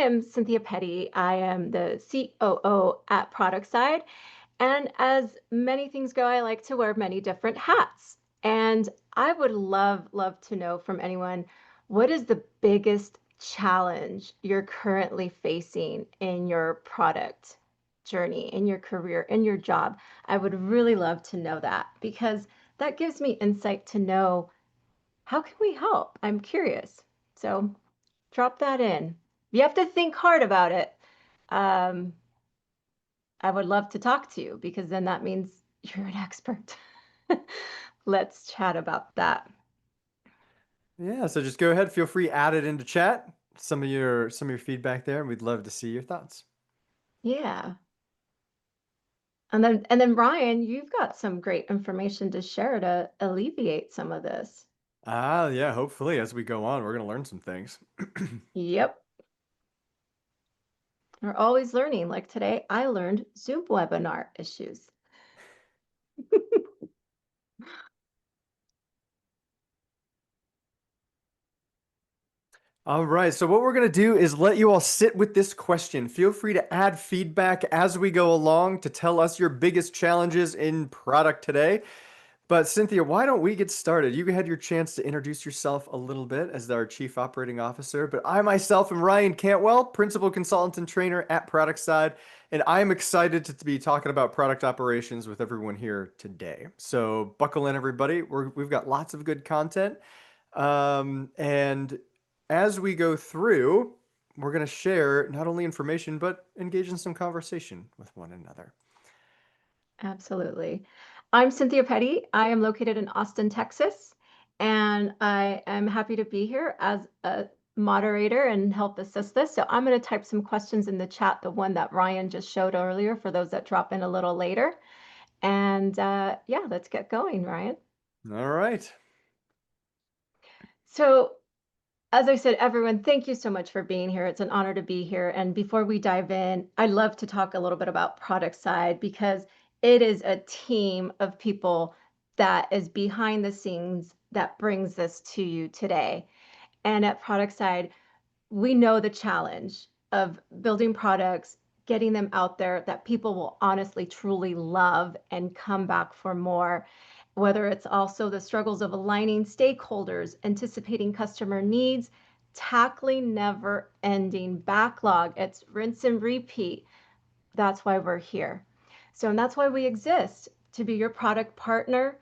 am Cynthia Petty. I am the COO at Productside. And as many things go, I like to wear many different hats. And I would love to know from anyone, what is the biggest challenge you're currently facing in your product journey, in your career, in your job? I would really love to know that because that gives me insight to know how can we help? I'm curious. So drop that in. You have to think hard about it. Um, I would love to talk to you because then that means you're an expert. Let's chat about that. Yeah, so just go ahead, feel free, add it into chat. Some of your feedback there, and we'd love to see your thoughts. Yeah. And then Ryan, you've got some great information to share to alleviate some of this. Ah, yeah, hopefully as we go on, we're gonna learn some things. Yep. We're always learning. Like today, I learned Zoom webinar issues. All right, so what we're going to do is let you all sit with this question. Feel free to add feedback as we go along to tell us your biggest challenges in product today. But Cynthia, why don't we get started? You had your chance to introduce yourself a little bit as our Chief Operating Officer, but I myself am Ryan Cantwell, Principal Consultant and Trainer at Productside, and I'm excited to be talking about product operations with everyone here today. So buckle in, everybody. We've got lots of good content. And as we go through, we're going to share not only information, but engage in some conversation with one another. Absolutely. I'm Cynthia Petty. I am located in Austin, Texas, and I am happy to be here as a moderator and help assist this. So I'm going to type some questions in the chat, the one that Ryan just showed earlier for those that drop in a little later. And yeah, let's get going, Ryan. All right. So as I said, everyone, thank you so much for being here. It's an honor to be here. And before we dive in, I'd love to talk a little bit about Productside because it is a team of people that is behind the scenes that brings this to you today. And at Productside, we know the challenge of building products, getting them out there that people will honestly, truly love and come back for more. Whether it's also the struggles of aligning stakeholders, anticipating customer needs, tackling never ending backlog. It's rinse and repeat. That's why we're here. So, and that's why we exist to be your product partner,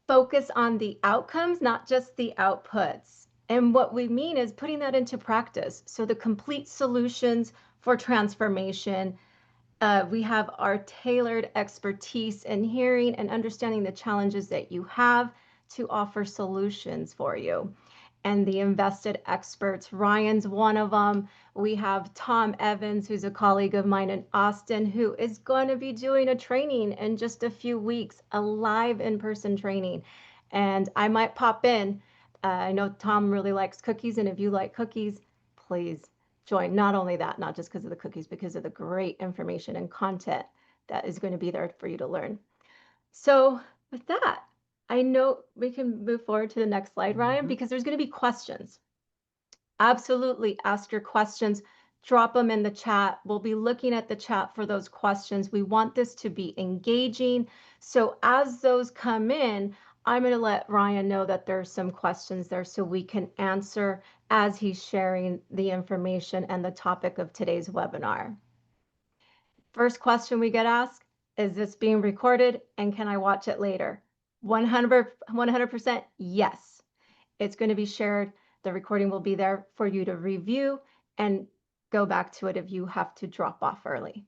focus on the outcomes, not just the outputs. And what we mean is putting that into practice. So the complete solutions for transformation. We have our tailored expertise in hearing and understanding the challenges that you have to offer solutions for you. And the invested experts, Ryan's one of them. We have Tom Evans, who's a colleague of mine in Austin, who is going to be doing a training in just a few weeks, a live in person training. And I might pop in. I know Tom really likes cookies, and if you like cookies, please join. Not only that, not just because of the cookies, because of the great information and content that is going to be there for you to learn. So with that, I know we can move forward to the next slide, Ryan, Mhm. because there's going to be questions. Absolutely ask your questions. Drop them in the chat. We'll be looking at the chat for those questions. We want this to be engaging. So as those come in, I'm going to let Ryan know that there's some questions there so we can answer as he's sharing the information and the topic of today's webinar. First question we get asked, is this being recorded and can I watch it later? 100% yes. It's going to be shared. The recording will be there for you to review and go back to it if you have to drop off early.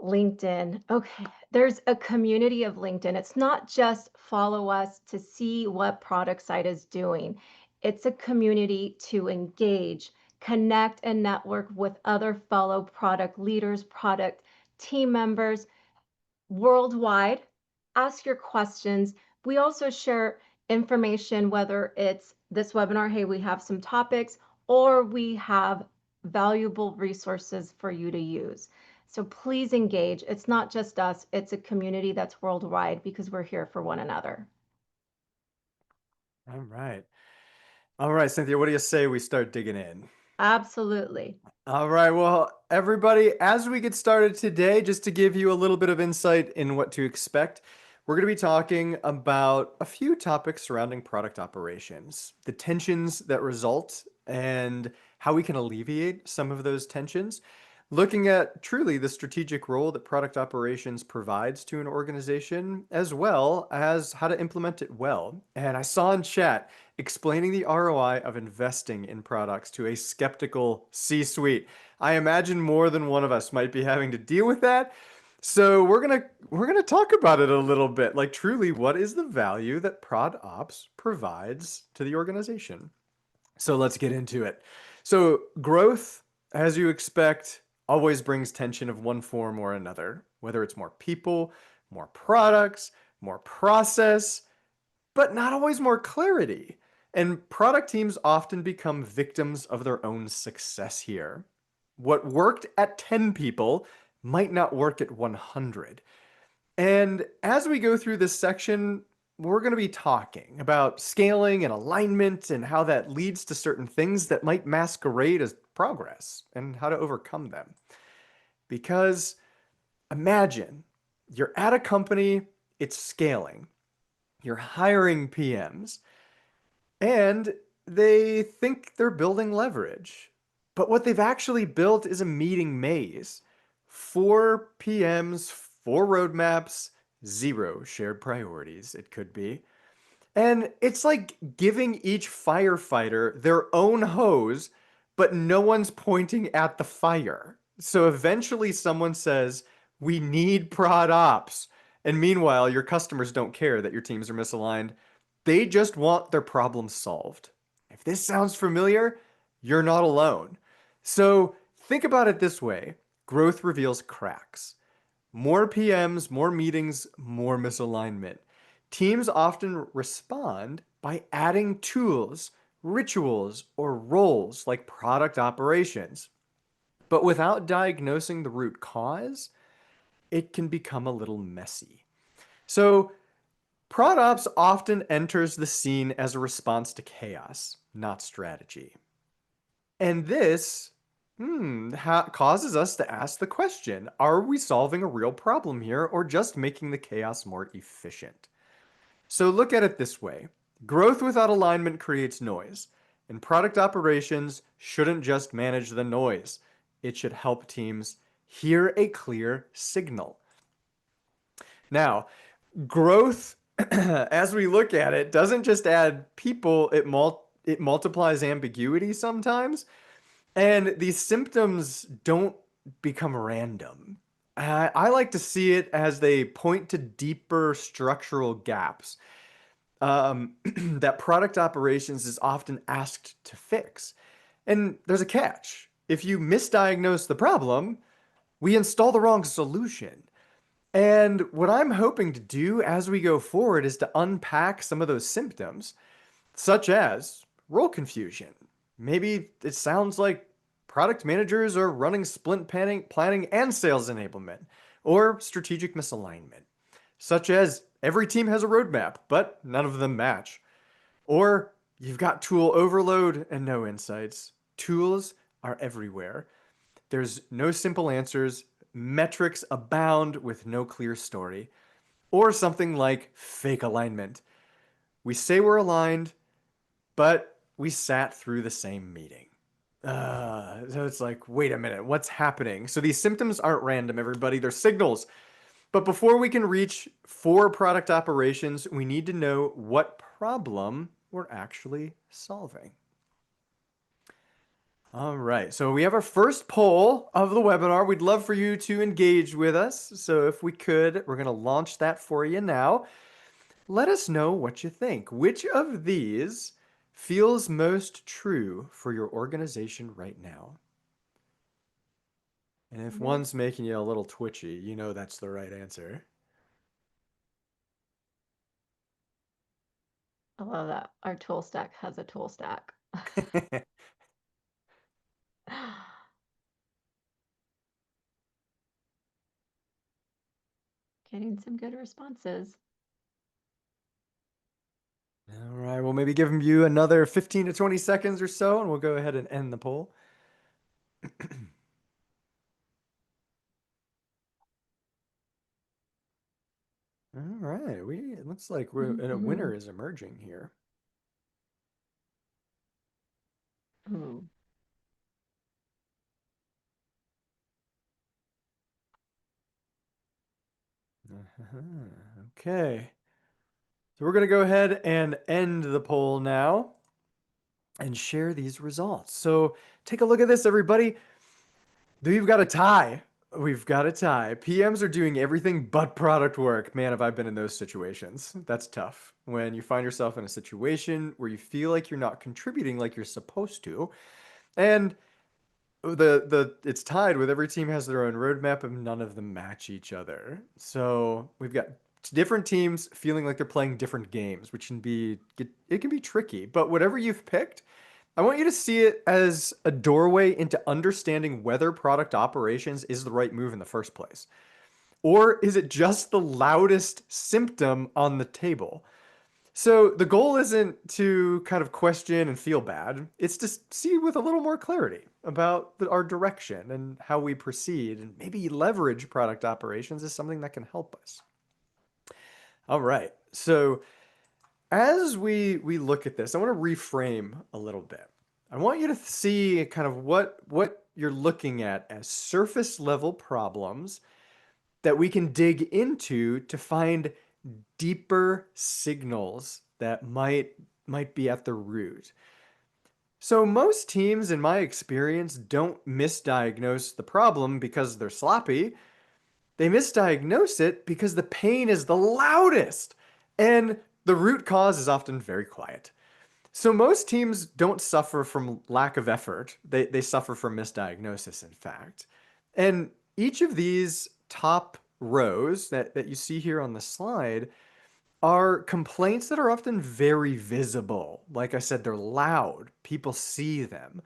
LinkedIn. Okay, there's a community of LinkedIn. It's not just follow us to see what Productside is doing. It's a community to engage, connect, and network with other fellow product leaders, product team members worldwide. Ask your questions. We also share information, whether it's this webinar, hey, we have some topics, or we have valuable resources for you to use. So please engage. It's not just us, it's a community that's worldwide because we're here for one another. All right. All right, Cynthia, what do you say we start digging in? Absolutely. All right, well, everybody, as we get started today, just to give you a little bit of insight in what to expect, we're going to be talking about a few topics surrounding product operations, the tensions that result, and how we can alleviate some of those tensions. Looking at truly the strategic role that product operations provides to an organization, as well as how to implement it well. And I saw in chat explaining the ROI of investing in products to a skeptical C-suite. I imagine more than one of us might be having to deal with that. So we're gonna talk about it a little bit. Like truly, what is the value that Prod Ops provides to the organization? So let's get into it. So growth, as you expect, always brings tension of one form or another, whether it's more people, more products, more process, but not always more clarity. And product teams often become victims of their own success here. What worked at 10 people might not work at 100. And as we go through this section, we're going to be talking about scaling and alignment and how that leads to certain things that might masquerade as progress and how to overcome them. Because imagine you're at a company, it's scaling, you're hiring PMs, and they think they're building leverage. But what they've actually built is a meeting maze. Four PMs, four roadmaps, zero shared priorities, it could be. And it's like giving each firefighter their own hose, but no one's pointing at the fire. So eventually someone says, we need prod ops. And meanwhile, your customers don't care that your teams are misaligned. They just want their problem solved. If this sounds familiar, you're not alone. So think about it this way. Growth reveals cracks. More PMs, more meetings, more misalignment. Teams often respond by adding tools, rituals, or roles like product operations. But without diagnosing the root cause, it can become a little messy. So, prod ops often enters the scene as a response to chaos, not strategy. And this causes us to ask the question, are we solving a real problem here or just making the chaos more efficient? So look at it this way. Growth without alignment creates noise, and product operations shouldn't just manage the noise. It should help teams hear a clear signal. Now, growth, as we look at it, doesn't just add people, it multiplies ambiguity sometimes. And these symptoms don't become random. I like to see it as they point to deeper structural gaps that product operations is often asked to fix. And there's a catch. If you misdiagnose the problem, we install the wrong solution. And what I'm hoping to do as we go forward is to unpack some of those symptoms, such as role confusion. Maybe it sounds like product managers are running planning and sales enablement, or strategic misalignment, such as every team has a roadmap, but none of them match. Or you've got tool overload and no insights. Tools are everywhere. There's no simple answers. Metrics abound with no clear story. Or something like fake alignment. We say we're aligned, but we sat through the same meeting. So it's like, wait a minute, what's happening? So these symptoms aren't random, everybody. They're signals. But before we can reach for product operations, we need to know what problem we're actually solving. All right, so we have our first poll of the webinar. We'd love for you to engage with us. So if we could, we're going to launch that for you now. Let us know what you think. Which of these feels most true for your organization right now? And if Mhm. one's making you a little twitchy, you know that's the right answer. I love that. Our tool stack has a tool stack. Getting some good responses. All right. Well, maybe give you another 15 to 20 seconds or so, and we'll go ahead and end the poll. All right, it looks like a winner Mhm. is emerging here. Mm. Okay, so we're gonna go ahead and end the poll now and share these results. So take a look at this, everybody. We've got a tie. We've got a tie. PMs are doing everything but product work. Man, have I been in those situations. That's tough. When you find yourself in a situation where you feel like you're not contributing like you're supposed to, and the it's tied with every team has their own roadmap and none of them match each other. So we've got different teams feeling like they're playing different games, which it can be tricky. But whatever you've picked, I want you to see it as a doorway into understanding whether product operations is the right move in the first place. Or is it just the loudest symptom on the table? So the goal isn't to kind of question and feel bad. It's to see with a little more clarity about our direction and how we proceed, and maybe leverage product operations as something that can help us. All right. So as we look at this, I want to reframe a little bit. I want you to see kind of what you're looking at as surface level problems that we can dig into to find deeper signals that might be at the root. So most teams in my experience don't misdiagnose the problem because they're sloppy. They misdiagnose it because the pain is the loudest and the root cause is often very quiet. So most teams don't suffer from lack of effort. They suffer from misdiagnosis, in fact. And each of these top rows that you see here on the slide are complaints that are often very visible. Like I said, they're loud. People see them.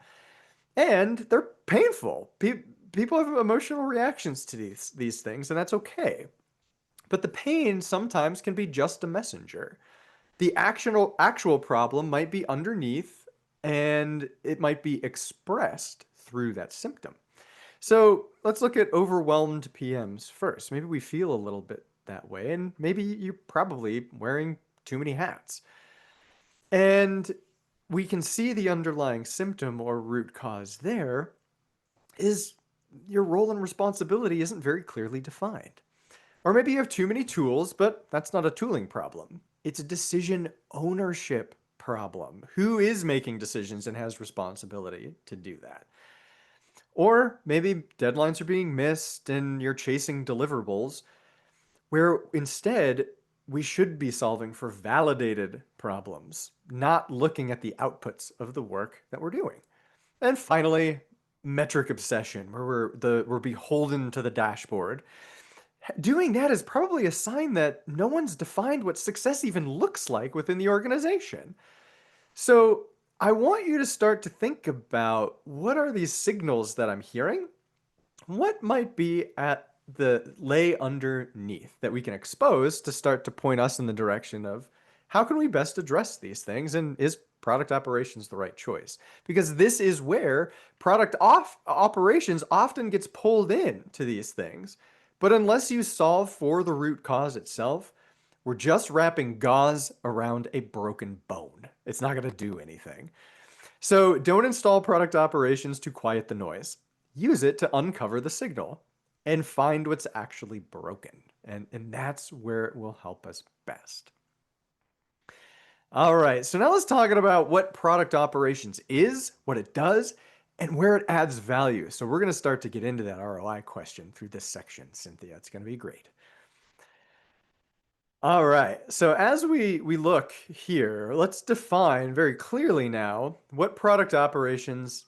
And they're painful. People have emotional reactions to these things, and that's okay. But the pain sometimes can be just a messenger. The actual problem might be underneath and it might be expressed through that symptom. So let's look at overwhelmed PMs first. Maybe we feel a little bit that way, and maybe you're probably wearing too many hats. And we can see the underlying symptom or root cause there is your role and responsibility isn't very clearly defined. Or maybe you have too many tools, but that's not a tooling problem. It's a decision ownership problem. Who is making decisions and has responsibility to do that? Or maybe deadlines are being missed and you're chasing deliverables, where instead we should be solving for validated problems, not looking at the outputs of the work that we're doing. And finally, metric obsession, where we're beholden to the dashboard. Doing that is probably a sign that no one's defined what success even looks like within the organization. So I want you to start to think about what are these signals that I'm hearing? What might be at the lay underneath that we can expose to start to point us in the direction of how can we best address these things, and is product operations the right choice? Because this is where operations often gets pulled in to these things. But unless you solve for the root cause itself, we're just wrapping gauze around a broken bone. It's not going to do anything. So don't install product operations to quiet the noise. Use it to uncover the signal and find what's actually broken. And that's where it will help us best. All right, so now let's talk about what product operations is, what it does, and where it adds value. So we're going to start to get into that ROI question through this section, Cynthia. It's going to be great. All right. So as we look here, let's define very clearly now what product operations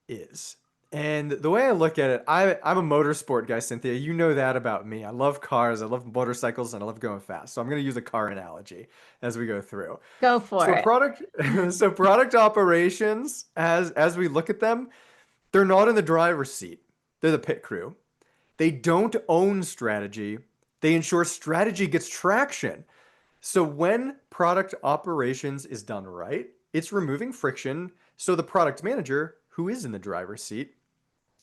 is. And the way I look at it, I'm a motorsport guy, Cynthia. You know that about me. I love cars, I love motorcycles, and I love going fast. So I'm going to use a car analogy as we go through. Go for So it. product so product operations, as we look at them, they're not in the driver's seat. They're the pit crew. They don't own strategy. They ensure strategy gets traction. So when product operations is done right, it's removing friction so the product manager, who is in the driver's seat,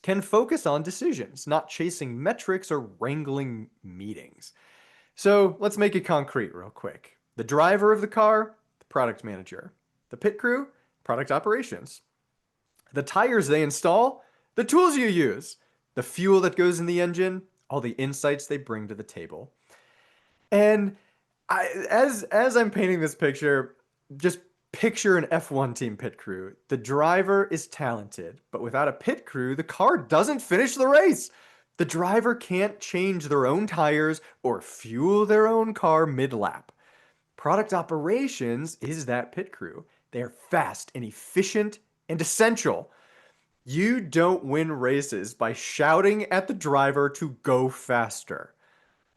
can focus on decisions, not chasing metrics or wrangling meetings. So let's make it concrete real quick. The driver of the car, the product manager. The pit crew, product operations. The tires they install, the tools you use. The fuel that goes in the engine, all the insights they bring to the table. And as I'm painting this picture, just picture an F1 team pit crew. The driver is talented, but without a pit crew, the car doesn't finish the race. The driver can't change their own tires or fuel their own car mid-lap. Product operations is that pit crew. They're fast and efficient and essential. You don't win races by shouting at the driver to go faster.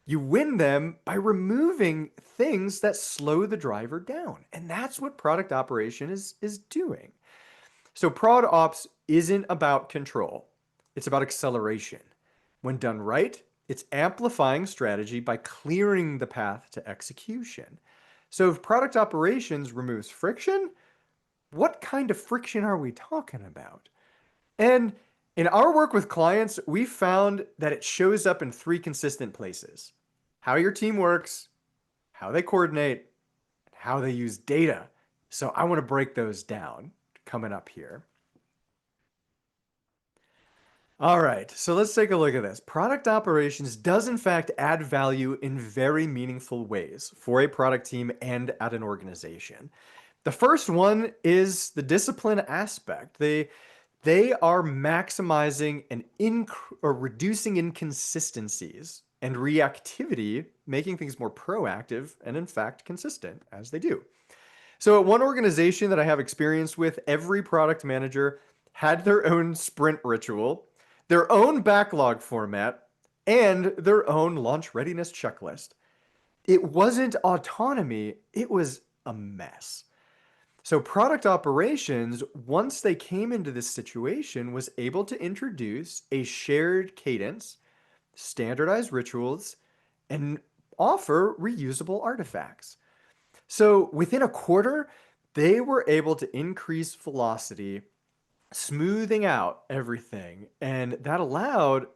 You win them by removing things that slow the driver down. And that's what product operation is doing. So prod ops isn't about control. It's about acceleration. When done right, it's amplifying strategy by clearing the path to execution. So if product operations removes friction, what kind of friction are we talking about? And in our work with clients, we found that it shows up in three consistent places: how your team works, how they coordinate, and how they use data. So I want to break those down coming up here. All right, so let's take a look at this. Product operations does in fact add value in very meaningful ways for a product team and at an organization. The first one is the discipline aspect. They are maximizing and or reducing inconsistencies and reactivity, making things more proactive and in fact consistent as they do. So at one organization that I have experience with, every product manager had their own sprint ritual, their own backlog format, and their own launch readiness checklist. It wasn't autonomy, it was a mess. So product operations, once they came into this situation, was able to introduce a shared cadence, standardized rituals, and offer reusable artifacts. So within a quarter, they were able to increase velocity, smoothing out everything. And that allowed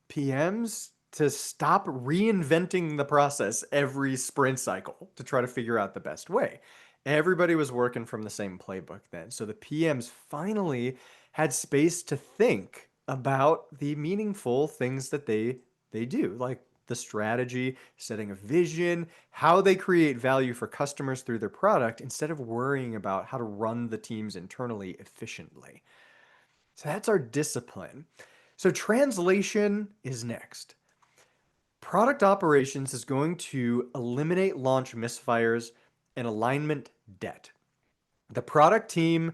PMs to stop reinventing the process every sprint cycle to try to figure out the best way. Everybody was working from the same playbook then. So the PMs finally had space to think about the meaningful things that they do, like the strategy, setting a vision, how they create value for customers through their product instead of worrying about how to run the teams internally efficiently. So that's our discipline. So translation is next. Product operations is going to eliminate launch misfires and alignment debt. The product team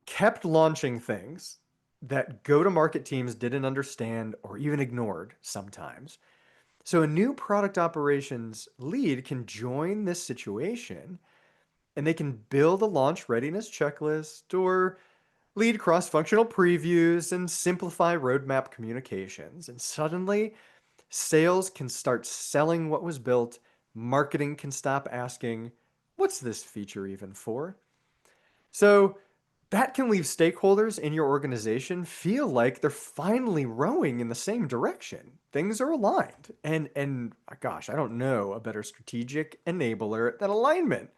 kept launching things that go-to-market teams didn't understand or even ignored sometimes. So a new product operations lead can join this situation and they can build a launch readiness checklist or lead cross-functional previews and simplify roadmap communications. And suddenly, sales can start selling what was built. Marketing can stop asking, what's this feature even for? So that can leave stakeholders in your organization feel like they're finally rowing in the same direction. Things are aligned. And gosh, I don't know a better strategic enabler than alignment.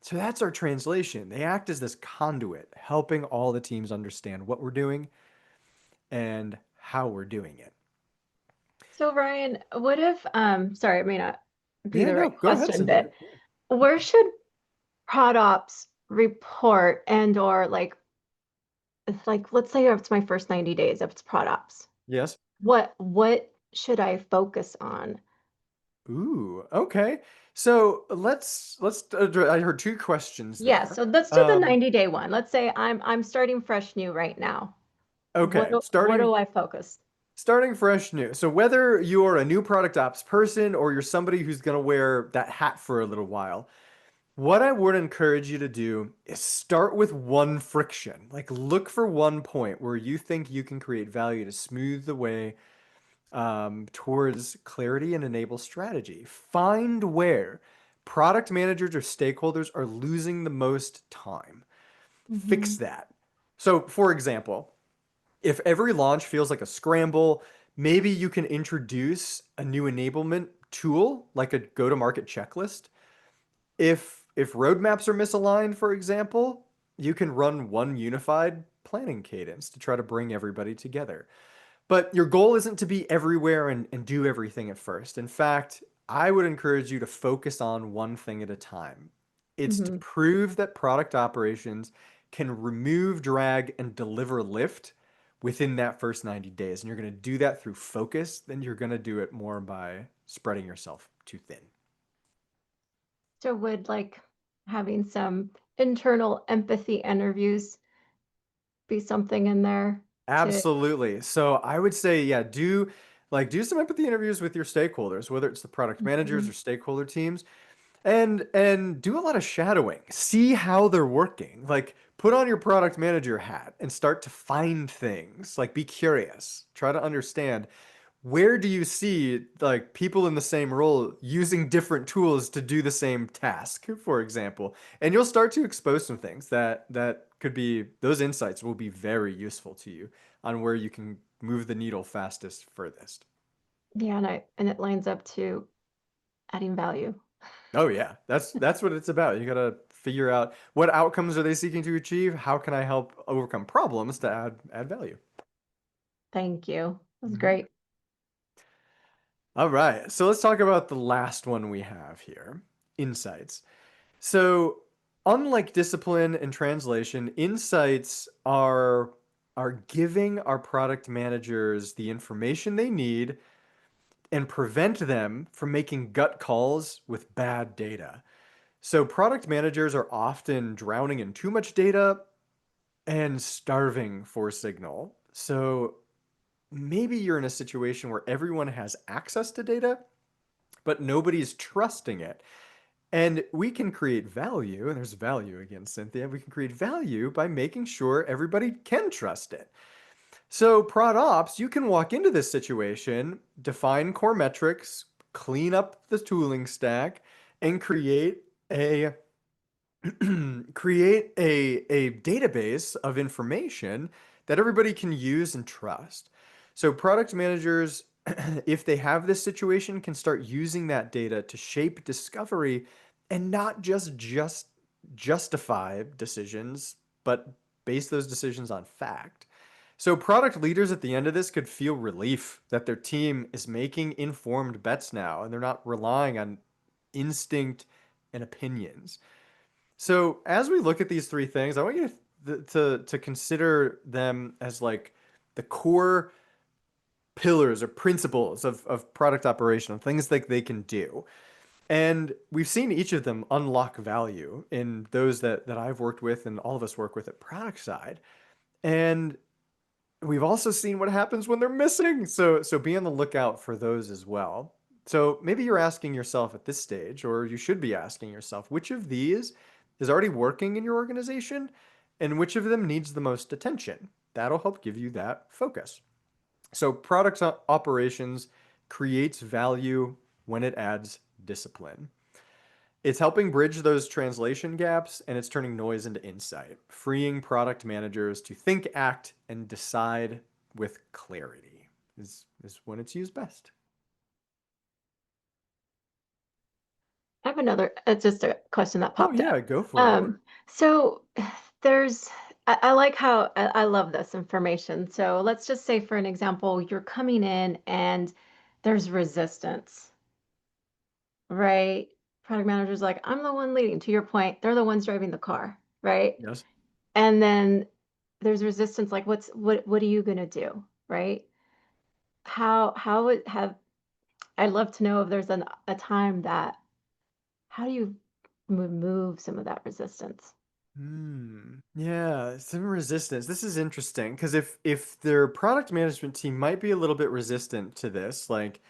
So that's our translation. They act as this conduit, helping all the teams understand what we're doing and how we're doing it. So Ryan, what if, sorry, it may not be Yeah, the no, right go ahead, question, Cynthia. but where should prod ops report and or like, it's like, let's say it's my first 90 days, if it's prod ops, Yes. what should I focus on? Ooh, okay. So let's I heard two questions Yeah, there. so let's do the 90-day one. Let's say I'm starting fresh new right now. Okay, What starting do I focus? starting fresh new. So whether you're a new product ops person or you're somebody who's going to wear that hat for a little while, what I would encourage you to do is start with one friction. Like look for one point where you think you can create value to smooth the way towards clarity and enable strategy. Find where product managers or stakeholders are losing the most time. Fix Hmm. that. So, for example, if every launch feels like a scramble, maybe you can introduce a new enablement tool like a go-to-market checklist. If roadmaps are misaligned, for example, you can run one unified planning cadence to try to bring everybody together. But your goal isn't to be everywhere and do everything at first. In fact, I would encourage you to focus on one thing at a time. It's to Hmm. prove that product operations can remove drag and deliver lift within that first 90 days. And you're going to do that through focus, then you're going to do it more by spreading yourself too thin. So would like having some internal empathy interviews be something in there to, Absolutely. So I would say, yeah, do some empathy interviews with your stakeholders, whether it's the product managers or Mhm. stakeholder teams, and do a lot of shadowing. See how they're working. Like put on your product manager hat and start to find things. Like be curious. Try to understand where do you see like people in the same role using different tools to do the same task, for example. And you'll start to expose some things that could be those insights will be very useful to you on where you can move the needle fastest, furthest. Yeah, and it lines up to adding value. Oh yeah, that's what it's about. You got to figure out what outcomes are they seeking to achieve? How can I help overcome problems to add value? Thank you. That's Mhm. great. All right. So let's talk about the last one we have here, insights. So, unlike discipline and translation, insights are giving our product managers the information they need and prevent them from making gut calls with bad data. So, product managers are often drowning in too much data and starving for signal. So, maybe you're in a situation where everyone has access to data, but nobody's trusting it. And we can create value, and there's value again, Cynthia. We can create value by making sure everybody can trust it. So, prod ops, you can walk into this situation, define core metrics, clean up the tooling stack, and a create a database of information that everybody can use and trust. So product managers, if they have this situation, can start using that data to shape discovery and not just justify decisions, but base those decisions on fact. So product leaders at the end of this could feel relief that their team is making informed bets now and they're not relying on instinct and opinions. So as we look at these three things, I want you to consider them as like the core pillars or principles of product operation, things like they can do. And we've seen each of them unlock value in those that I've worked with and all of us work with at Productside. And we've also seen what happens when they're missing. So be on the lookout for those as well. So maybe you're asking yourself at this stage, or you should be asking yourself, which of these is already working in your organization and which of them needs the most attention? That'll help give you that focus. So operations creates value when it adds discipline. It's helping bridge those translation gaps and it's turning noise into insight, freeing product managers to think, act, and decide with clarity is when it's used best. I have another, it's just a question that Oh popped up. yeah, go for it. Um, so there's, I like how I love this information. So let's just say, for an example, you're coming in and there's resistance, right? Product manager's like, I'm the one leading. To your point, they're the ones driving the car, right? Yes. And then there's resistance, like what are you gonna do, right? How would have I'd love to know if there's a time that how do you remove some of that resistance? Yeah, some resistance. This is interesting because if their product management team might be a little bit resistant to this, like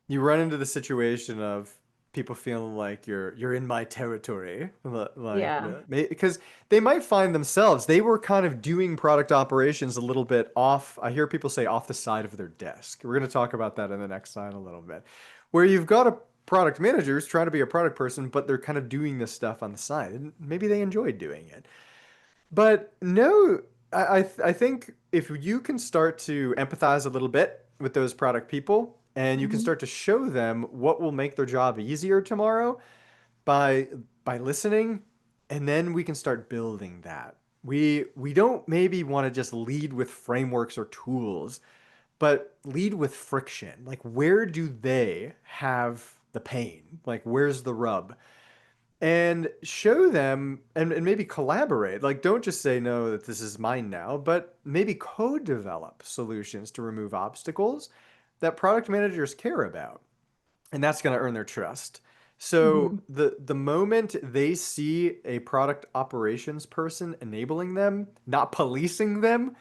you run into the situation of people feeling like you're in my territory, like Yeah. because they might find themselves they were kind of doing product operations a little bit off. I hear people say off the side of their desk. We're going to talk about that in the next slide a little bit, where you've got a product managers trying to be a product person, but they're kind of doing this stuff on the side, and maybe they enjoy doing it. But no, I think if you can start to empathize a little bit with those product people and you can Mhm. start to show them what will make their job easier tomorrow by listening, and then we can start building that. We don't maybe want to just lead with frameworks or tools, but lead with friction. Like where do they have the pain? Like where's the rub? And show them and maybe collaborate. Like, don't just say, no, that this is mine now, but maybe co develop solutions to remove obstacles that product managers care about. And that's going to earn their trust. So Mhm. the moment they see a product operations person enabling them, not policing them,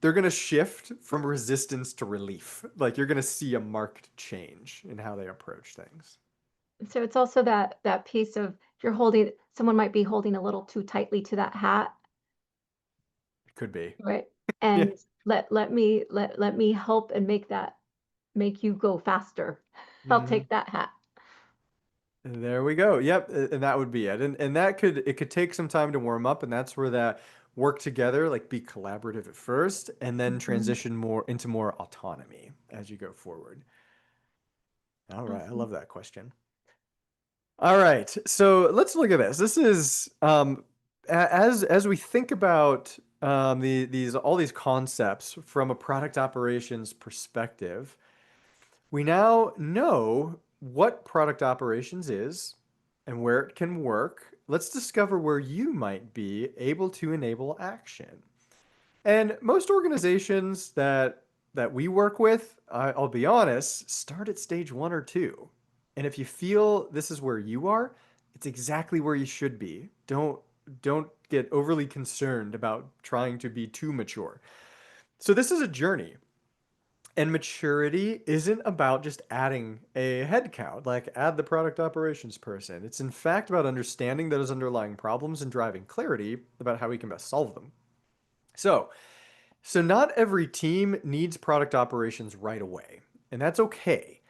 they're going to shift from resistance to relief. Like you're going to see a marked change in how they approach things. So it's also that piece of you're holding someone might be holding a little too tightly to that hat, It could be. right? Yeah. And let me help and make you go faster. I'll Mhm. take that hat. There we go. Yep, and that would be it. And that could take some time to warm up, and that's where that work together, like be collaborative at first, and then Mhm. transition more into more autonomy as you go forward. All right, I Awesome. love that question. All right, so let's look at this. This is as we think about these all these concepts from a product operations perspective. We now know what product operations is and where it can work. Let's discover where you might be able to enable action. And most organizations that we work with, I'll be honest, start at stage 1 or 2. And if you feel this is where you are, it's exactly where you should be. Don't get overly concerned about trying to be too mature. So this is a journey. And maturity isn't about just adding a headcount, like add the product operations person. It's in fact about understanding those underlying problems and driving clarity about how we can best solve them. So, so not every team needs product operations right away, and that's okay.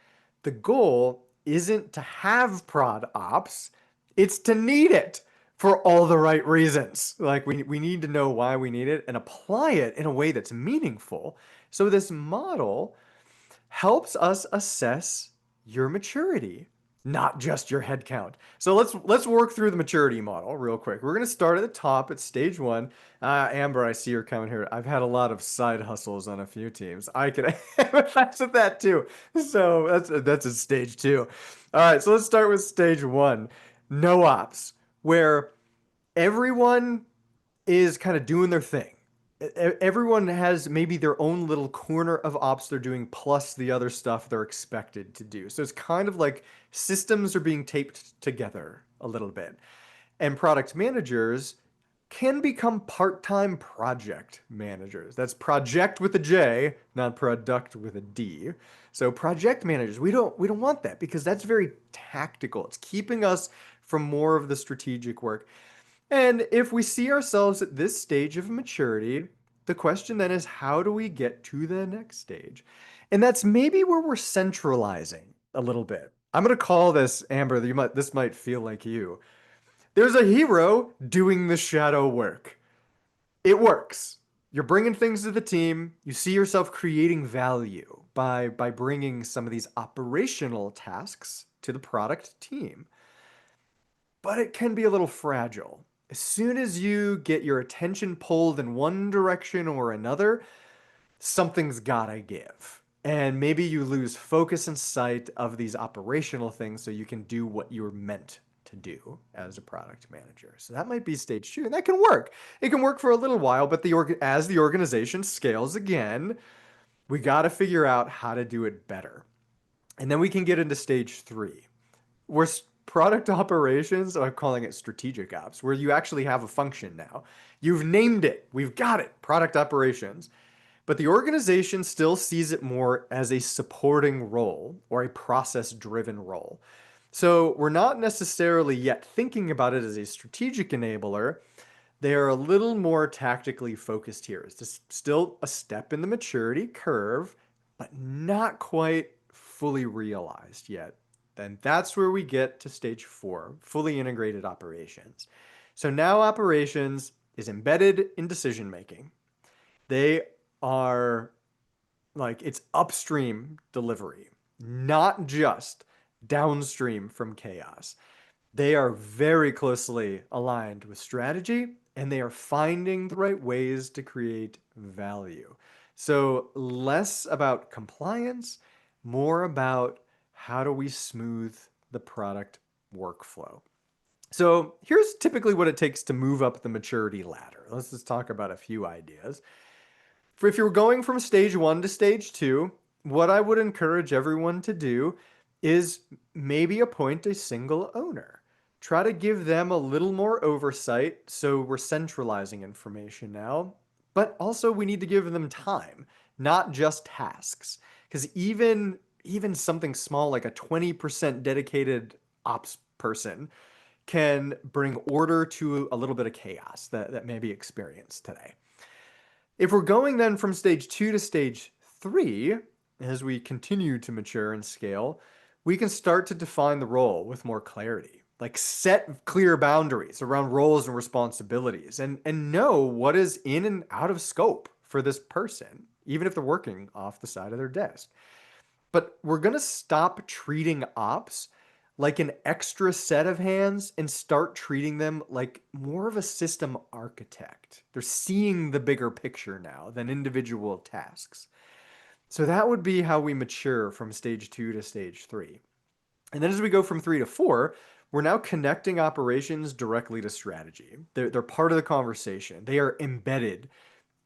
The goal isn't to have prod ops, it's to need it for all the right reasons. Like we need to know why we need it and apply it in a way that's meaningful. So this model helps us assess your maturity, not just your head count. So let's work through the maturity model real quick. We're gonna start at the top at stage 1. Amber, I see you're coming here. I've had a lot of side hustles on a few teams. I can empathize with that too. So that's at stage 2. All right, so let's start with stage 1. No ops, where everyone is kind of doing their thing. Everyone has maybe their own little corner of ops they're doing plus the other stuff they're expected to do. So it's kind of like systems are being taped together a little bit. And product managers can become part-time project managers. That's project with a J, not product with a D. So project managers, we don't want that because that's very tactical. It's keeping us from more of the strategic work. And if we see ourselves at this stage of maturity, the question then is how do we get to the next stage? And that's maybe where we're centralizing a little bit. I'm going to call this, Amber, this might feel like you. There's a hero doing the shadow work. It works. You're bringing things to the team. You see yourself creating value by bringing some of these operational tasks to the product team, but it can be a little fragile. As soon as you get your attention pulled in one direction or another, something's gotta give. And maybe you lose focus and sight of these operational things so you can do what you're meant to do as a product manager. So that might be stage 2, and that can work. It can work for a little while, but as the organization scales again, we got to figure out how to do it better. And then we can get into stage 3, where product operations, I'm calling it strategic ops, where you actually have a function now. You've named it. We've got it. Product operations. But the organization still sees it more as a supporting role or a process driven role. So we're not necessarily yet thinking about it as a strategic enabler. They are a little more tactically focused here. It's just still a step in the maturity curve, but not quite fully realized yet. then that's where we get to stage 4, fully integrated operations. So now operations is embedded in decision making. They are like it's upstream delivery, not just downstream from chaos. They are very closely aligned with strategy and they are finding the right ways to create value. So, less about compliance, more about how do we smooth the product workflow. So, here's typically what it takes to move up the maturity ladder. Let's just talk about a few ideas. If you're going from stage 1 to stage 2, what I would encourage everyone to do is maybe appoint a single owner. Try to give them a little more oversight so we're centralizing information now, but also we need to give them time, not just tasks. Because even something small like a 20% dedicated ops person can bring order to a little bit of chaos that may be experienced today. If we're going then from stage 2 to stage 3, as we continue to mature and scale, we can start to define the role with more clarity. Like set clear boundaries around roles and responsibilities and know what is in and out of scope for this person, even if they're working off the side of their desk. But we're going to stop treating ops like an extra set of hands and start treating them like more of a system architect. They're seeing the bigger picture now than individual tasks. So that would be how we mature from stage 2 to stage 3. And then as we go from 3 to 4, we're now connecting operations directly to strategy. They're part of the conversation. They are embedded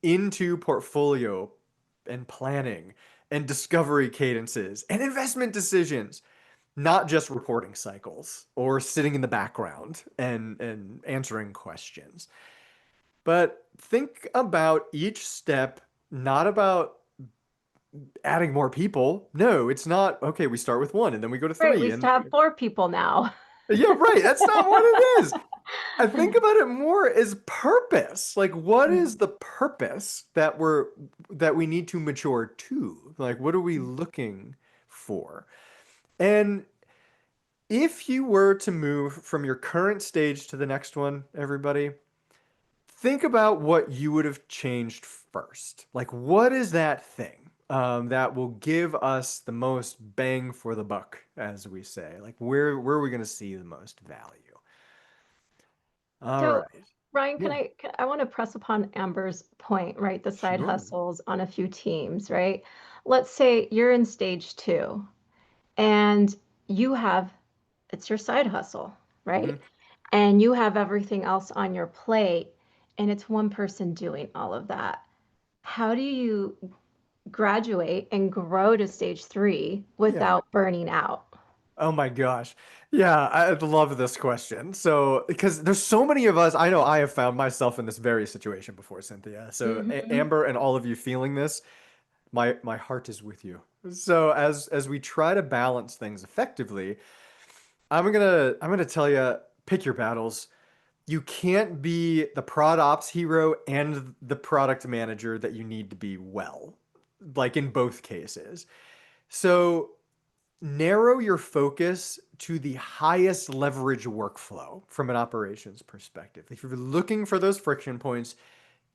into portfolio and planning and discovery cadences and investment decisions, not just reporting cycles or sitting in the background and answering questions. But think about each step, not about adding more people. No, it's not, okay, we start with one and then we go to Right, we three. used to And have 4 people now. yeah, right. That's not what it is. I think about it more as purpose. Like, what is the purpose that we need to mature to? Like, what are we looking for? And if you were to move from your current stage to the next one, everybody, think about what you would have changed first. Like, what is that thing that will give us the most bang for the buck, as we say? Like, where are we going to see the most value? All So, right. Ryan, Yeah. I want to press upon Amber's point, right? The side Sure. hustles on a few teams, right? Let's say you're in stage 2 and you have it's your side hustle, Hmm. right? And you have everything else on your plate and it's one person doing all of that. How do you graduate and grow to stage 3 Yeah. without burning out? Oh my gosh. Yeah, I love this question. So, because there's so many of us, I know I have found myself in this very situation before, Cynthia. So, Hmm. Amber and all of you feeling this, my heart is with you. So, as we try to balance things effectively, I'm gonna tell you, pick your battles. You can't be the prod ops hero and the product manager that you need to be well, like in both cases. So narrow your focus to the highest leverage workflow from an operations perspective. If you're looking for those friction points,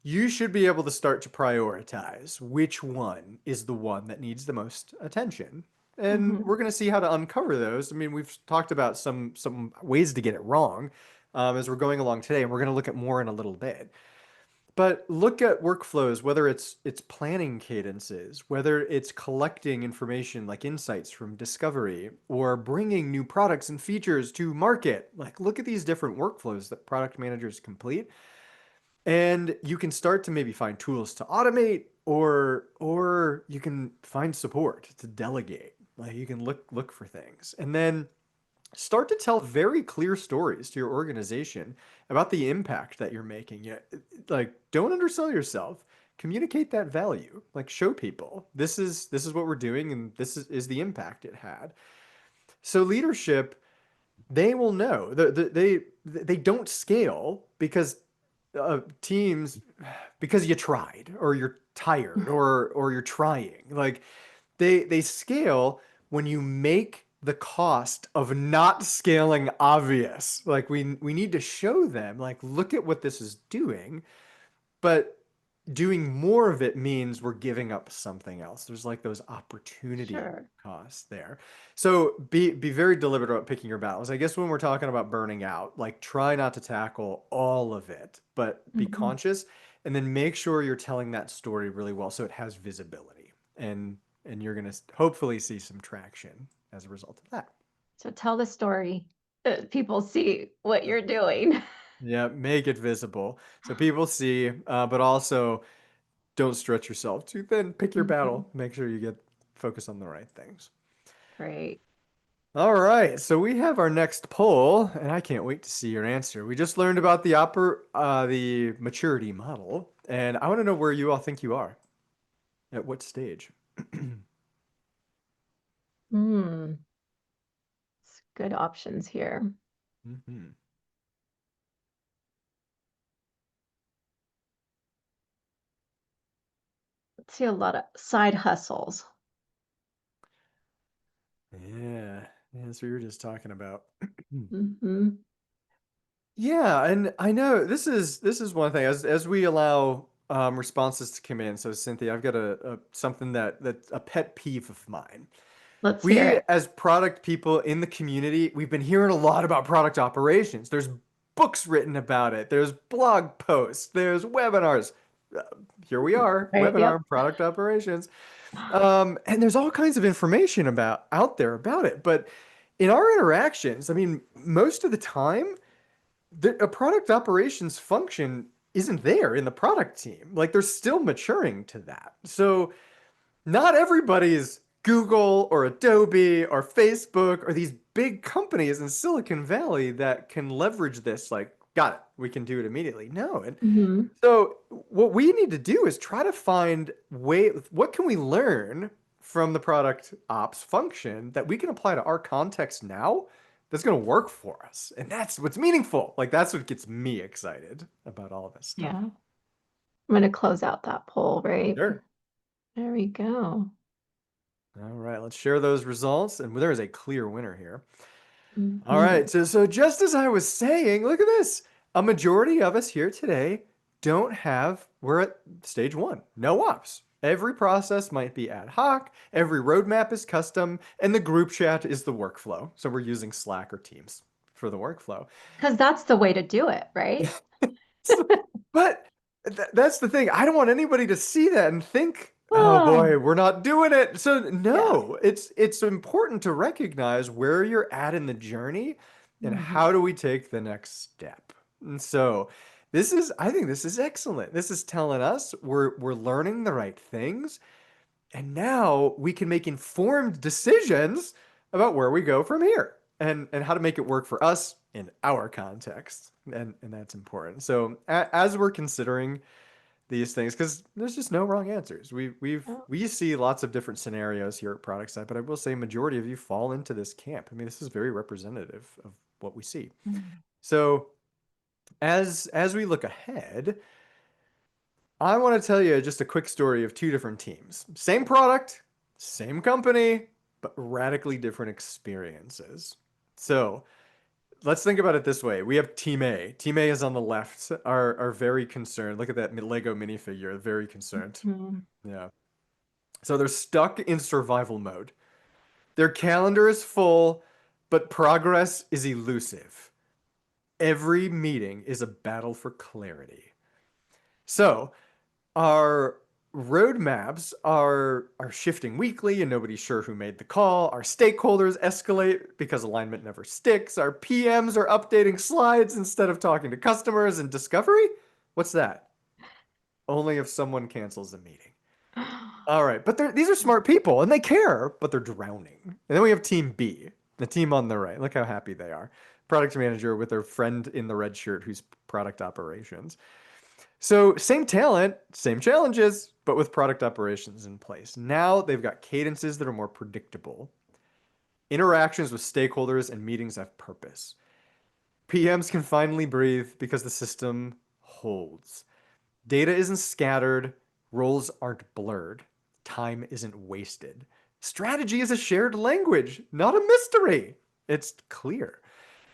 you should be able to start to prioritize which one is the one that needs the most attention. And Hmm. we're going to see how to uncover those. I mean, we've talked about some ways to get it wrong as we're going along today, and we're going to look at more in a little bit. But look at workflows, whether it's planning cadences, whether it's collecting information like insights from discovery, or bringing new products and features to market. Like, look at these different workflows that product managers complete, and you can start to maybe find tools to automate, or you can find support to delegate. Like, you can look for things, and then start to tell very clear stories to your organization about the impact that you're making. Yeah, like don't undersell yourself. Communicate that value. Like show people this is what we're doing and this is the impact it had. So leadership, they will know. They don't scale because teams because you tried or you're tired or you're trying. Like they scale when you make the cost of not scaling obvious. Like we need to show them, like, look at what this is doing, but doing more of it means we're giving up something else. There's like those opportunity Sure. costs there. So be very deliberate about picking your battles. I guess when we're talking about burning out, like try not to tackle all of it, but be Mhm. conscious and then make sure you're telling that story really well so it has visibility. And you're going to hopefully see some traction as a result of that. So tell the story. People see what you're doing. Yeah, make it visible so people see, but also don't stretch yourself too thin. Pick your Mhm. battle. Make sure you get focused on the right things. Great. All right, so we have our next poll, and I can't wait to see your answer. We just learned about the maturity model, and I want to know where you all think you are. At what stage? Hmm. Good options here. hmm Let's see a lot of side hustles. Yeah, that's what you were just talking about. Hmm. Yeah, and I know this is one thing as we allow responses to come in. So Cynthia, I've got a something that's a pet peeve of mine. Let's hear We it. as product people in the community, we've been hearing a lot about product operations. There's books written about it. There's blog posts. There's webinars. Uh, Here we are, Right. Yep. webinar product operations. And there's all kinds of information about out there about it. But in our interactions, I mean, most of the time a product operations function isn't there in the product team. Like they're still maturing to that. So not everybody's Google or Adobe or Facebook or these big companies in Silicon Valley that can leverage this. Like, got it, we can do it immediately. No. And Hmm. so what we need to do is try to find what can we learn from the product ops function that we can apply to our context now that's going to work for us. And that's what's meaningful. Like that's what gets me excited about all of this stuff. Yeah. I'm going to close out that poll, right? Sure. There we go. All right, let's share those results. And there is a clear winner here. All Hmm. right, so just as I was saying, look at this. A majority of us here today we're at stage one, no ops. Every process might be ad hoc, every roadmap is custom, and the group chat is the workflow. So we're using Slack or Teams for the workflow. Because that's the way to do it, right? So- but that's the thing. I don't want anybody to see that and think, "Oh Oh, boy, we're not doing it." So yeah. no, it's important to recognize where you're at in the journey and Hmm. how do we take the next step. And so I think this is excellent. This is telling us we're learning the right things and now we can make informed decisions about where we go from here and how to make it work for us in our context. And that's important. So as we're considering these things, because there's just no wrong answers. Oh, We see lots of different scenarios here at Productside, but I will say majority of you fall into this camp. I mean, this is very representative of what we see. mm. So as we look ahead, I want to tell you just a quick story of two different teams. Same product, same company, but radically different experiences. So let's think about it this way. We have Team A. Team A is on the left, are very concerned. Look at that Lego minifigure, very concerned. Mhm. Yeah. So they're stuck in survival mode. Their calendar is full, but progress is elusive. Every meeting is a battle for clarity. So our roadmaps are shifting weekly and nobody's sure who made the call. Our stakeholders escalate because alignment never sticks. Our PMs are updating slides instead of talking to customers and discovery. What's that? Only if someone cancels the meeting. All right, but these are smart people and they care, but they're drowning. And then we have team B, the team on the right. Look how happy they are. Product manager with their friend in the red shirt who's product operations. So, same talent, same challenges, but with product operations in place. Now they've got cadences that are more predictable. Interactions with stakeholders and meetings have purpose. PMs can finally breathe because the system holds. Data isn't scattered, roles aren't blurred, time isn't wasted. Strategy is a shared language, not a mystery. It's clear.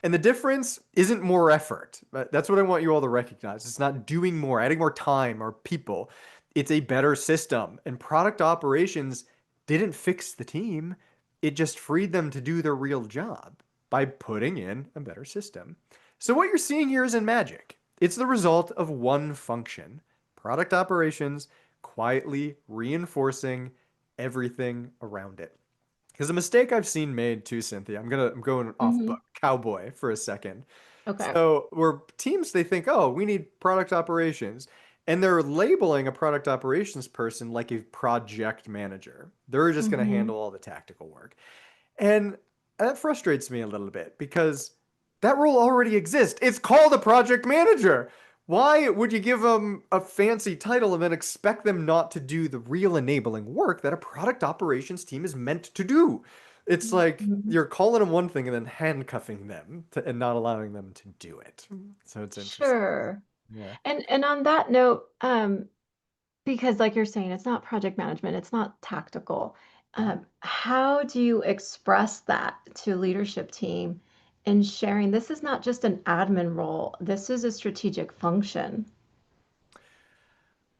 And the difference isn't more effort. That's what I want you all to recognize. It's not doing more, adding more time or people. It's a better system. And product operations didn't fix the team, it just freed them to do their real job by putting in a better system. So, what you're seeing here isn't magic, it's the result of one function: product operations quietly reinforcing everything around it. Because a mistake I've seen made too, Cynthia, I'm going off book Hmm. cowboy for a second. Okay. So where teams they think, oh, we need product operations, and they're labeling a product operations person like a project manager. They're just going to Hmm. handle all the tactical work. And that frustrates me a little bit because that role already exists. It's called a project manager. Why would you give them a fancy title and then expect them not to do the real enabling work that a product operations team is meant to do? It's like Hmm. you're calling them one thing and then handcuffing them and not allowing them to do it. So it's interesting. Sure. Yeah. And on that note, because like you're saying, it's not project management, it's not tactical. How do you express that to leadership team in sharing this is not just an admin role, this is a strategic function?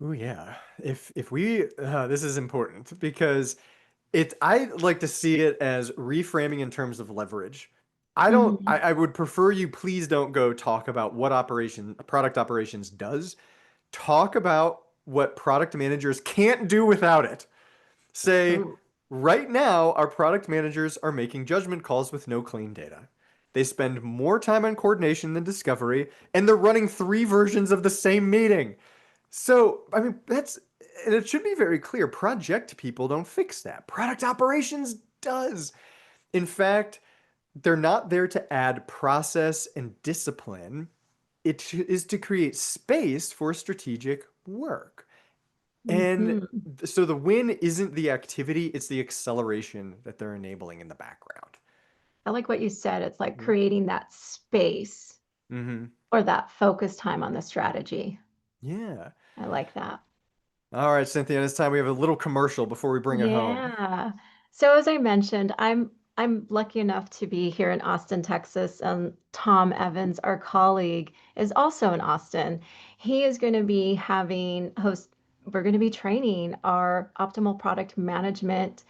Oh yeah. If we this is important because I like to see it as reframing in terms of leverage. Hmm. I would prefer you please don't go talk about what product operations does. Talk about what product managers can't do without it. Say, Ooh. right now, our product managers are making judgment calls with no clean data. They spend more time on coordination than discovery, and they're running three versions of the same meeting. So, I mean, and it should be very clear, project people don't fix that. Product operations does. In fact, they're not there to add process and discipline. Is to create space for strategic work. And Hmm. so the win isn't the activity, it's the acceleration that they're enabling in the background. I like what you said. It's like Yeah. creating that space Mm-hmm. or that focus time on the strategy. Yeah. I like that. All right, Cynthia, this time we have a little commercial before we bring it home. Yeah. So as I mentioned, I'm lucky enough to be here in Austin, Texas, and Tom Evans, our colleague, is also in Austin. He is going to be we're going to be training our optimal product management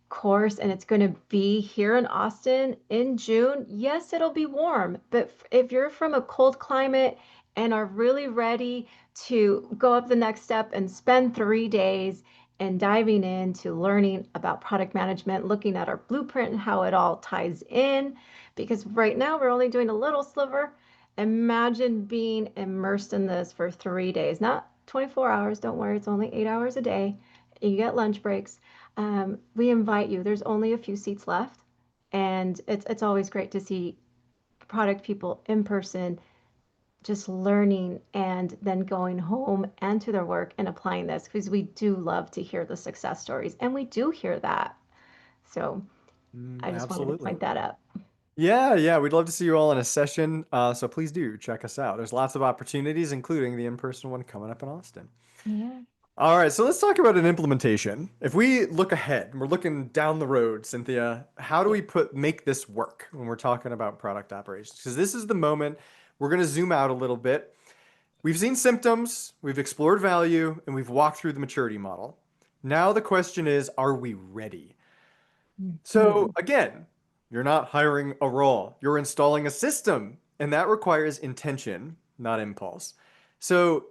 course, and it's going to be here in Austin in June. Yes, it'll be warm, but if you're from a cold climate and are really ready to go up the next step and spend 3 days and diving into learning about product management, looking at our blueprint and how it all ties in, because right now we're only doing a little sliver. Imagine being immersed in this for 3 days, not 24 hours. Don't worry, it's only 8 hours a day. You get lunch breaks. We invite you. There's only a few seats left, and it's always great to see product people in person, just learning and then going home and to their work and applying this because we do love to hear the success stories, and we do hear that. So I just wanted to Absolutely. point that up. Yeah, yeah, we'd love to see you all in a session. So please do check us out. There's lots of opportunities, including the in-person one coming up in Austin. Yeah. All right, so let's talk about an implementation. If we look ahead and we're looking down the road, Cynthia, how do Yeah. we make this work when we're talking about product operations? Because this is the moment we're going to zoom out a little bit. We've seen symptoms, we've explored value, and we've walked through the maturity model. Now the question is, are we ready? So Mhm. again, you're not hiring a role, you're installing a system, and that requires intention, not impulse. So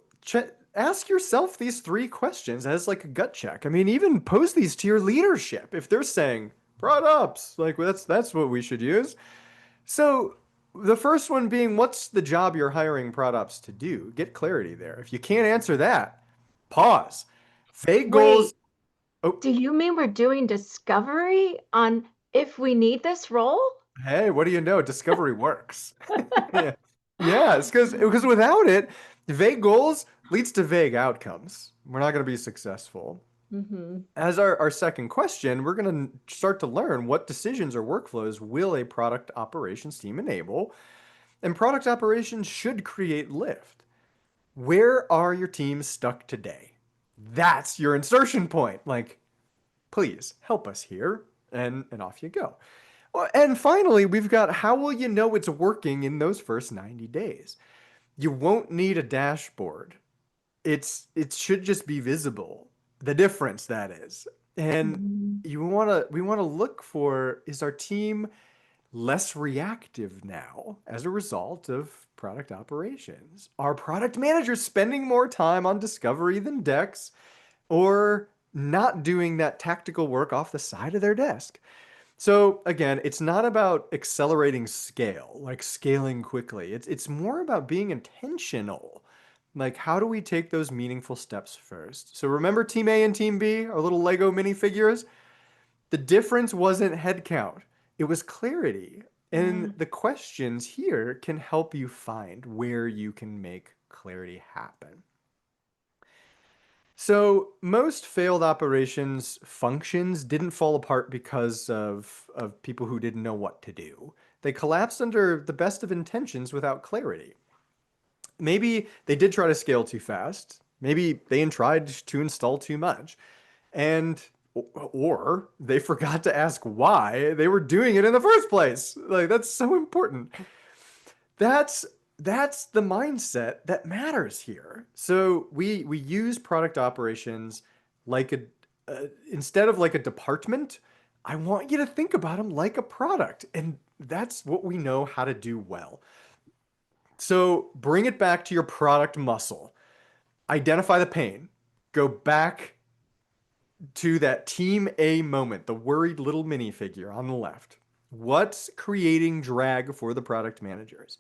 ask yourself these three questions as like a gut check. I mean, even pose these to your leadership if they're saying products, like that's what we should use. So the first one being, what's the job you're hiring products to do? Get clarity there. If you can't answer that, pause. Vague goals. Wait, Oh, do you mean we're doing discovery on if we need this role? hey, what do you know? Discovery works. Yeah. Yeah, it's because without it, vague goals leads to vague outcomes. We're not going to be successful. Hmm. As our second question, we're going to start to learn what decisions or workflows will a product operations team enable, and product operations should create lift. Where are your teams stuck today? That's your insertion point. Like, Please help us here. And off you go. Well, and finally, we've got how will you know it's working in those first 90 days? You won't need a dashboard. It should just be visible. The difference that is. And Mhm. we want to look for, is our team less reactive now as a result of product operations? Are product managers spending more time on discovery than decks, or not doing that tactical work off the side of their desk? So again, it's not about accelerating scale, like scaling quickly. It's more about being intentional. Like, how do we take those meaningful steps first? So remember Team A and Team B, our little Lego minifigures? The difference wasn't headcount, it was clarity. And Yeah. the questions here can help you find where you can make clarity happen. So most failed operations functions didn't fall apart because of people who didn't know what to do. They collapsed under the best of intentions without clarity. Maybe they did try to scale too fast. Maybe they tried to install too much. And or they forgot to ask why they were doing it in the first place. Like, that's so important. That's that's the mindset that matters here. So we use product operations like a instead of like a department. I want you to think about them like a product, and that's what we know how to do well. So bring it back to your product muscle. Identify the pain. Go back to that team A moment, the worried little minifigure on the left. What's creating drag for the product managers?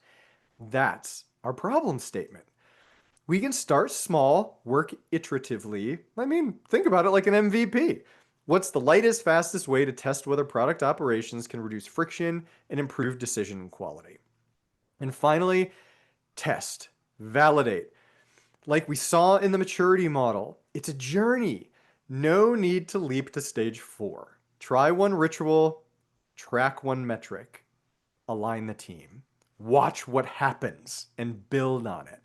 That's our problem statement. We can start small, work iteratively. I mean, think about it like an MVP. What's the lightest, fastest way to test whether product operations can reduce friction and improve decision quality? And finally, test, validate. Like we saw in the maturity model, it's a journey. No need to leap to stage 4. Try one ritual, track one metric, align the team, watch what happens, and build on it.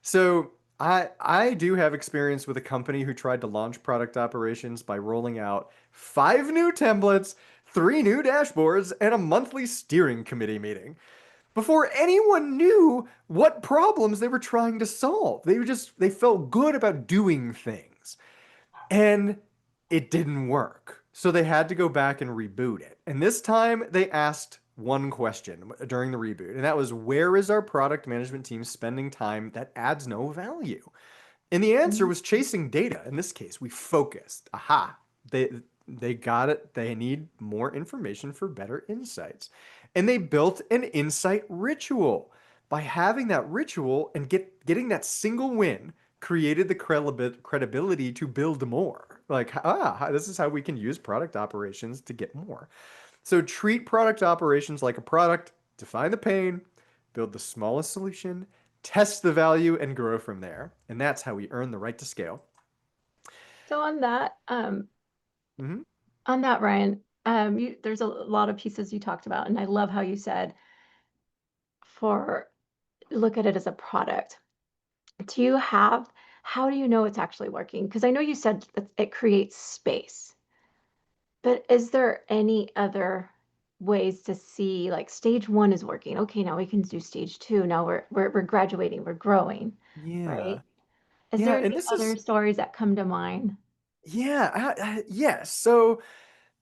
So I do have experience with a company who tried to launch product operations by rolling out 5 new templates, 3 new dashboards, and a monthly steering committee meeting before anyone knew what problems they were trying to solve. They felt good about doing things. And it didn't work. So they had to go back and reboot it. And this time they asked one question during the reboot, and that was, where is our product management team spending time that adds no value? And the answer Mhm. was chasing data. In this case, we focused. Aha. They they got it. They need more information for better insights. And they built an insight ritual. By having that ritual and getting that single win created the credibility to build more. Like, this is how we can use product operations to get more. So treat product operations like a product, define the pain, build the smallest solution, test the value, and grow from there. And that's how we earn the right to scale. So Hmm. on that, Ryan, there's a lot of pieces you talked about, and I love how you said for look at it as a product. Do you have, how do you know it's actually working? Because I know you said that it creates space, but is there any other ways to see like stage one is working? Okay, now we can do stage two. Now we're graduating, we're growing, Yeah. right? Is Yeah. there And any this other is, stories that come to mind? yeah. Yes. So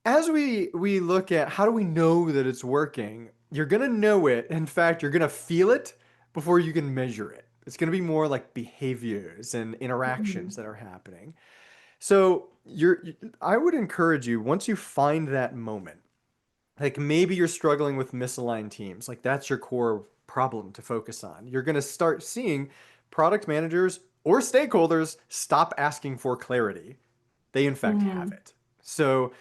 as we look at how do we know that it's working, you're going to know it. In fact, you're going to feel it before you can measure it. It's going to be more like behaviors and interactions Mhm. that are happening. So I would encourage you, once you find that moment, like maybe you're struggling with misaligned teams, like that's your core problem to focus on. You're going to start seeing product managers or stakeholders stop asking for clarity. They in fact have Mm, it. So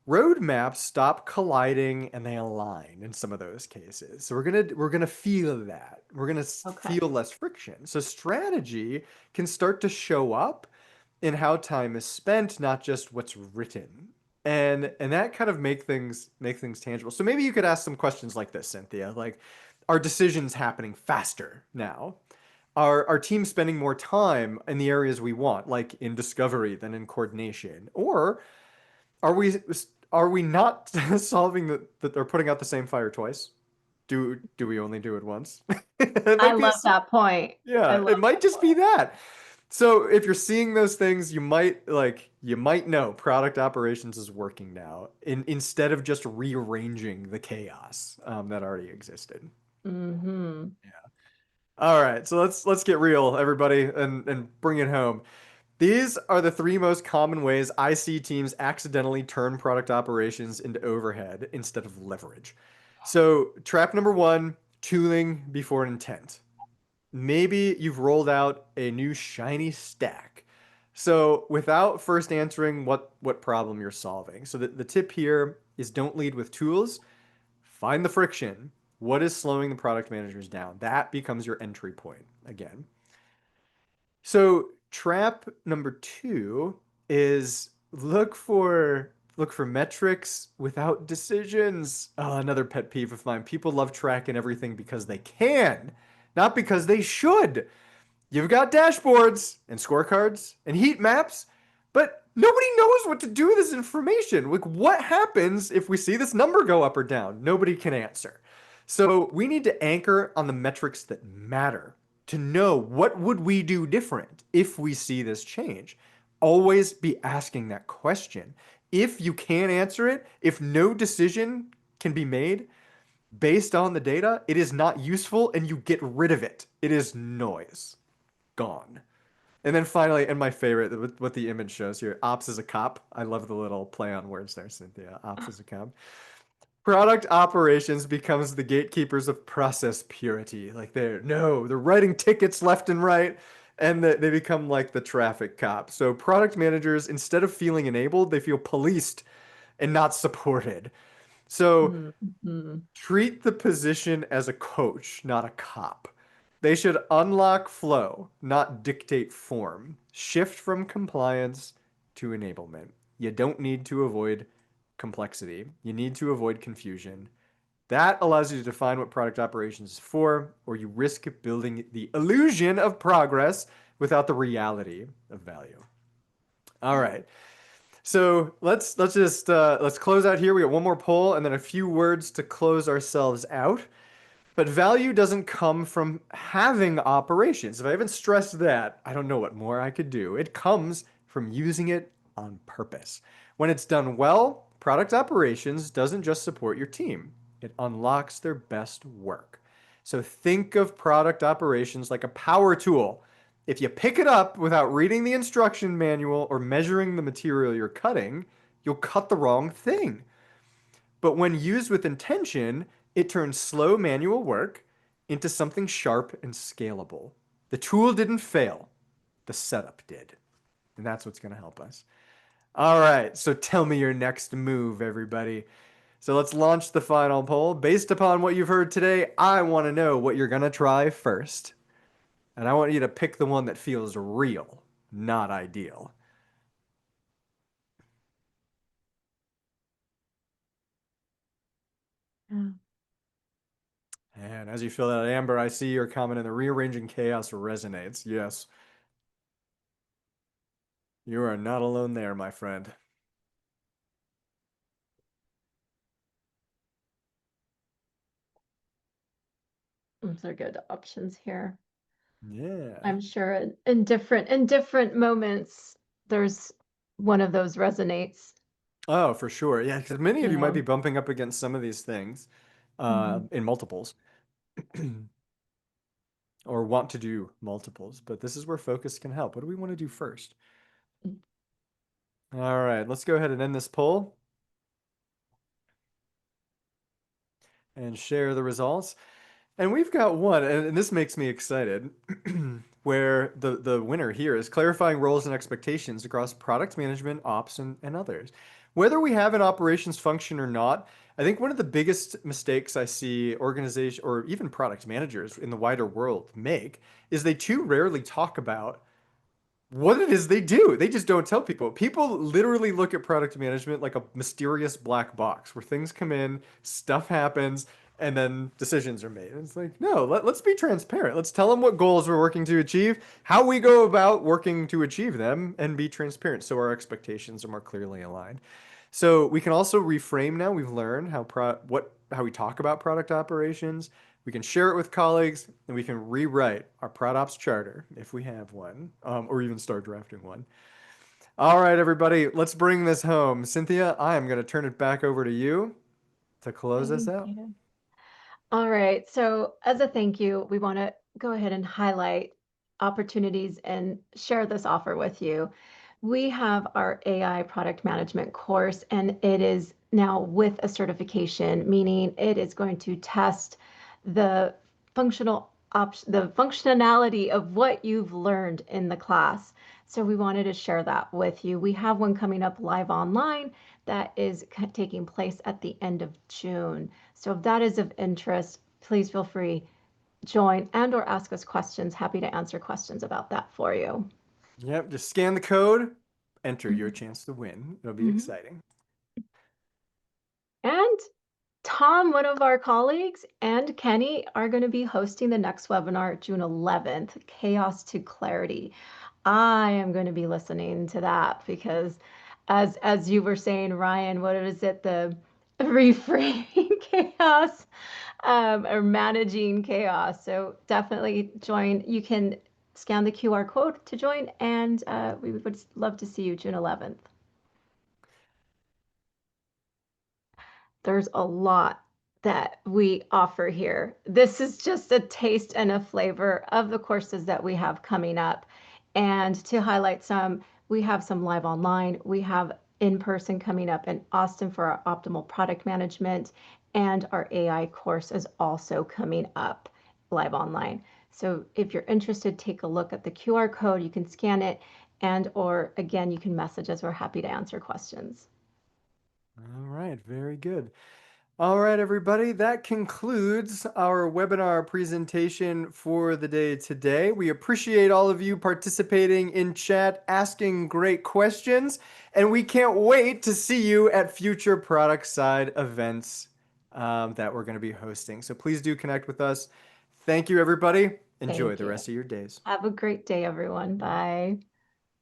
roadmaps stop colliding and they align in some of those cases. So we're gonna feel that. We're gonna okay. feel less friction. So strategy can start to show up in how time is spent, not just what's written. And that kind of make things tangible. So maybe you could ask some questions like this, Cynthia. Like, are decisions happening faster now? Are our team spending more time in the areas we want, like in discovery than in coordination? Or Are we are we not solving that they're putting out the same fire twice? Do we only do it once? It I might be a love that point. I yeah, love it might that just be point. that. So if you're seeing those things, you might know product operations is working now instead of just rearranging the chaos that already existed. Hmm. All right, so let's get real, everybody, and bring it home. These are the three most common ways I see teams accidentally turn product operations into overhead instead of leverage. So, trap number one, tooling before intent. Maybe you've rolled out a new shiny stack. So, without first answering what problem you're solving. So, the tip here is don't lead with tools, find the friction. What is slowing the product managers down? That becomes your entry point again. So trap number two is look for metrics without decisions. Oh, another pet peeve of mine. People love tracking everything because they can, not because they should. You've got dashboards and scorecards and heat maps, but nobody knows what to do with this information. Like, what happens if we see this number go up or down? Nobody can answer. So we need to anchor on the metrics that matter to know what would we do different if we see this change. Always be asking that question. If you can't answer it, if no decision can be made based on the data, it is not useful and you get rid of it. It is noise. Gone. And then finally, and my favorite, what the image shows here, ops is a cop. I love the little play on words there, Cynthia. Ops is a cop. Product operations becomes the gatekeepers of process purity. Like they're writing tickets left and right, and they become like the traffic cop. So product managers, instead of feeling enabled, they feel policed and not supported. So Hmm. treat the position as a coach, not a cop. They should unlock flow, not dictate form. Shift from compliance to enablement. You don't need to avoid complexity. You need to avoid confusion. That allows you to define what product operations is for, or you risk building the illusion of progress without the reality of value. All right. So let's close out here. We got one more poll and then a few words to close ourselves out. But value doesn't come from having operations. If I haven't stressed that, I don't know what more I could do. It comes from using it on purpose. When it's done well, product operations doesn't just support your team, it unlocks their best work. So think of product operations like a power tool. If you pick it up without reading the instruction manual or measuring the material you're cutting, you'll cut the wrong thing. But when used with intention, it turns slow manual work into something sharp and scalable. The tool didn't fail, the setup did. And that's what's going to help us. All right, so tell me your next move, everybody. So let's launch the final poll. Based upon what you've heard today, I want to know what you're going to try first. And I want you to pick the one that feels real, not ideal. Yeah. And as you fill out Amber, I see your comment in the rearranging chaos resonates. Yes, you are not alone there, my friend. Those are good options here. Yeah. I'm sure in different moments, there's one of those resonates. Oh, for sure. Yeah, because many of you might Yeah. be bumping up against some of these things Mhm. in multiples or want to do multiples, but this is where focus can help. What do we want to do first? All right, let's go ahead and end this poll and share the results. And we've got one, and this makes me excited, where the winner here is clarifying roles and expectations across product management, ops, and others. Whether we have an operations function or not, I think one of the biggest mistakes I see organization or even product managers in the wider world make is they too rarely talk about what it is they do. They just don't tell people. People literally look at product management like a mysterious black box where things come in, stuff happens, and then decisions are made. And it's like, no, let's be transparent. Let's tell them what goals we're working to achieve, how we go about working to achieve them, and be transparent so our expectations are more clearly aligned. So we can also reframe now. We've learned how we talk about product operations. We can share it with colleagues, and we can rewrite our ProdOps charter if we have one, or even start drafting one. All right, everybody, let's bring this home. Cynthia, I am going to turn it back over to you to close this Thank out. you. All right. So, as a thank you, we want to go ahead and highlight opportunities and share this offer with you. We have our AI product management course, and it is now with a certification, meaning it is going to test the the functionality of what you've learned in the class. So we wanted to share that with you. We have one coming up live online that is taking place at the end of June. So if that is of interest, please feel free join and or ask us questions. Happy to answer questions about that for you. Yep, just scan the code, enter your Mhm. chance to win. It'll be Mhm. exciting. And Tom, one of our colleagues, and Kenny are going to be hosting the next webinar June 11th, Chaos to Clarity. I am going to be listening to that because as you were saying, Ryan, what is it? The reframing chaos or managing chaos. So definitely join. You can scan the QR code to join, and we would love to see you June 11th. There's a lot that we offer here. This is just a taste and a flavor of the courses that we have coming up. And to highlight some, we have some live online. We have in person coming up in Austin for our optimal product management. And our AI course is also coming up live online. So if you're interested, take a look at the QR code. You can scan it and or again, you can message us. We're happy to answer questions. All right, very good. All right, everybody, that concludes our webinar presentation for the day today. We appreciate all of you participating in chat, asking great questions, and we can't wait to see you at future product side events that we're going to be hosting. So please do connect with us. Thank you, everybody. Enjoy Thank the you. rest of your days. Have a great day, everyone. Bye.